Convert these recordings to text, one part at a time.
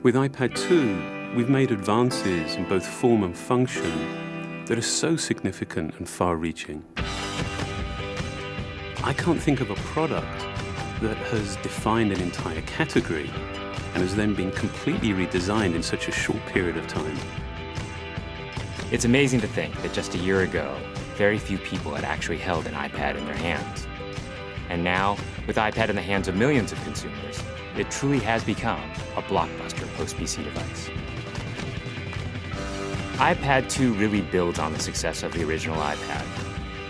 With iPad 2, we've made advances in both form and function that are so significant and far-reaching. I can't think of a product that has defined an entire category and has then been completely redesigned in such a short period of time. It's amazing to think that just a year ago, very few people had actually held an iPad in their hands. And now, with iPad in the hands of millions of consumers, it truly has become a blockbuster post-PC device. iPad 2 really builds on the success of the original iPad.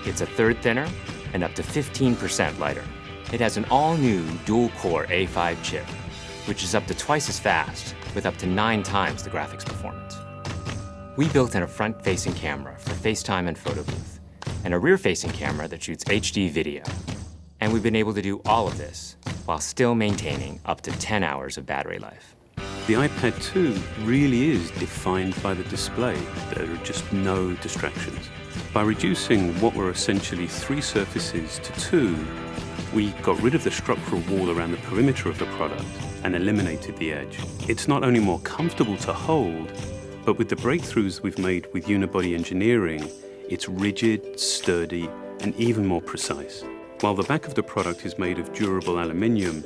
It's a third thinner and up to 15% lighter. It has an all-new dual-core A5 chip, which is up to twice as fast with up to 9 times the graphics performance. We built in a front-facing camera for FaceTime and photo booth, and a rear-facing camera that shoots HD video. And we've been able to do all of this while still maintaining up to 10 hours of battery life. The iPad 2 really is defined by the display. There are just no distractions. By reducing what were essentially 3 surfaces to 2, we got rid of the structural wall around the perimeter of the product and eliminated the edge. It's not only more comfortable to hold, but with the breakthroughs we've made with unibody engineering, it's rigid, sturdy, and even more precise. While the back of the product is made of durable aluminium,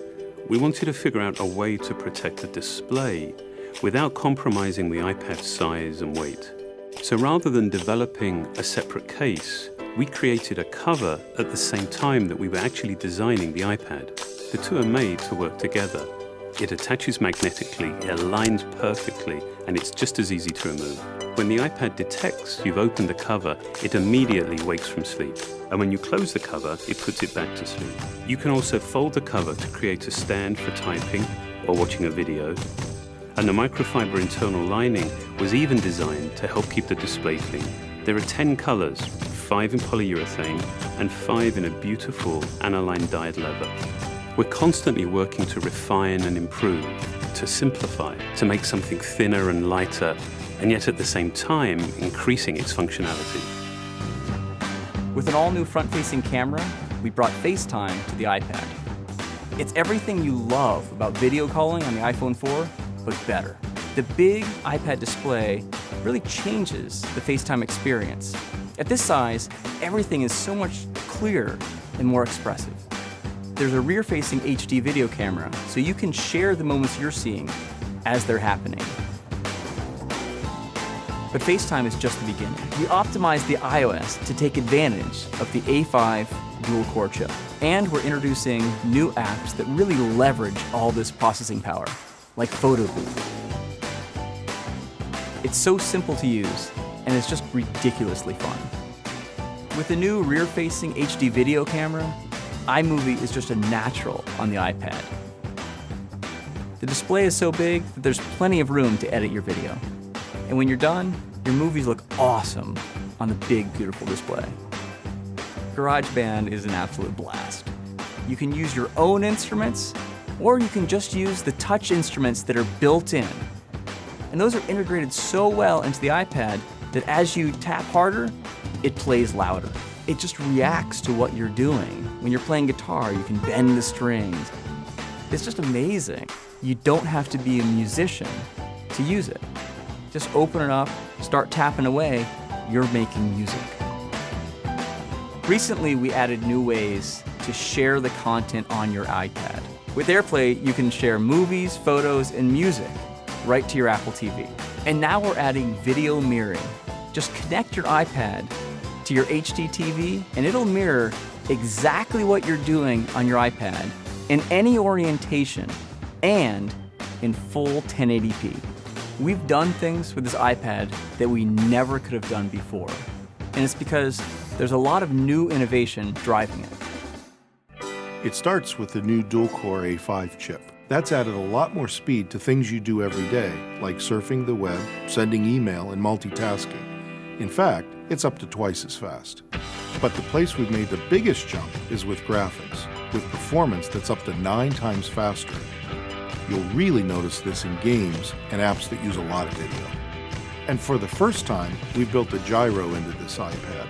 we wanted to figure out a way to protect the display without compromising the iPad's size and weight. So rather than developing a separate case, we created a cover at the same time that we were actually designing the iPad. The two are made to work together. It attaches magnetically, it aligns perfectly, and it's just as easy to remove. When the iPad detects you've opened the cover, it immediately wakes from sleep. And when you close the cover, it puts it back to sleep. You can also fold the cover to create a stand for typing or watching a video. And the microfiber internal lining was even designed to help keep the display clean. There are 10 colors, 5 in polyurethane and 5 in a beautiful aniline dyed leather. We're constantly working to refine and improve, to simplify, to make something thinner and lighter, and yet at the same time, increasing its functionality. With an all-new front-facing camera, we brought FaceTime to the iPad. It's everything you love about video calling on the iPhone 4, but better. The big iPad display really changes the FaceTime experience. At this size, everything is so much clearer and more expressive. There's a rear-facing HD video camera, so you can share the moments you're seeing as they're happening. But FaceTime is just the beginning. We optimized the iOS to take advantage of the A5 dual-core chip. And we're introducing new apps that really leverage all this processing power, like Photo Booth. It's so simple to use, and it's just ridiculously fun. With the new rear-facing HD video camera, iMovie is just a natural on the iPad. The display is so big that there's plenty of room to edit your video. And when you're done, your movies look awesome on the big, beautiful display. GarageBand is an absolute blast. You can use your own instruments, or you can just use the touch instruments that are built in. And those are integrated so well into the iPad that as you tap harder, it plays louder. It just reacts to what you're doing. When you're playing guitar, you can bend the strings. It's just amazing. You don't have to be a musician to use it. Just open it up, start tapping away, you're making music. Recently, we added new ways to share the content on your iPad. With AirPlay, you can share movies, photos, and music right to your Apple TV. And now we're adding video mirroring. Just connect your iPad to your HD TV, and it'll mirror exactly what you're doing on your iPad in any orientation and in full 1080p. We've done things with this iPad that we never could have done before. And it's because there's a lot of new innovation driving it. It starts with the new dual-core A5 chip. That's added a lot more speed to things you do every day, like surfing the web, sending email, and multitasking. In fact, it's up to twice as fast. But the place we've made the biggest jump is with graphics, with performance that's up to 9 times faster. You'll really notice this in games and apps that use a lot of video. And for the first time, we've built a gyro into this iPad.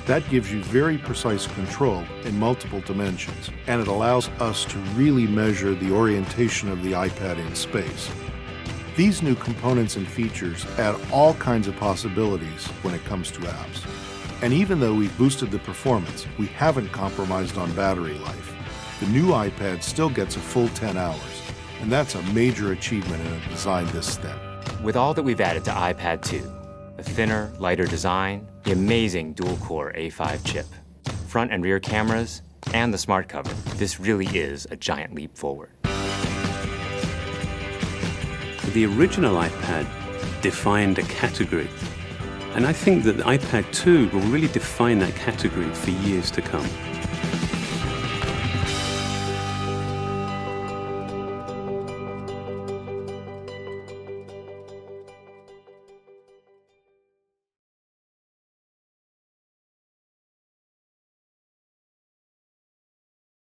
That gives you very precise control in multiple dimensions, and it allows us to really measure the orientation of the iPad in space. These new components and features add all kinds of possibilities when it comes to apps. And even though we've boosted the performance, we haven't compromised on battery life. The new iPad still gets a full 10 hours, and that's a major achievement in a design this thin. With all that we've added to iPad 2, the thinner, lighter design, the amazing dual-core A5 chip, front and rear cameras, and the smart cover, this really is a giant leap forward. The original iPad defined a category, and I think that the iPad 2 will really define that category for years to come.